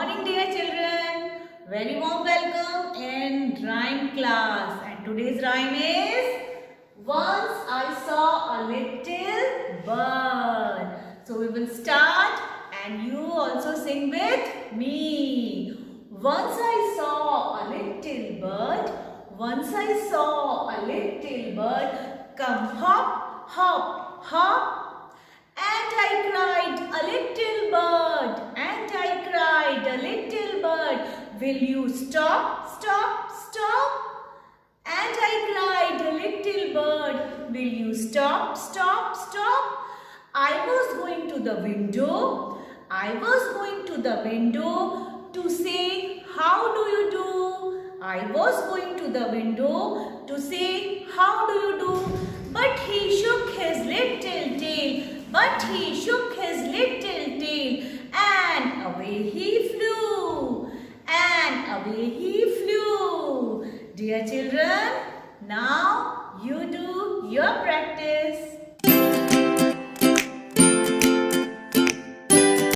morning, dear children. Very warm welcome in rhyme class. And today's rhyme is Once I saw a little bird. So we will start and you also sing with me. Once I saw a little bird. Once I saw a little bird. Come hop, hop, hop. And I cried, a little bird. And I cried, a little bird. Will you stop, stop, stop? And I cried, a little bird. Will you stop, stop, stop? I was going to the window. I was going to the window to say, how do you do? I was going to the window to say, how do you do? But he shook his little tail. But he shook his little tail. And away he flew. And away he flew. Dear children, now you do your practice.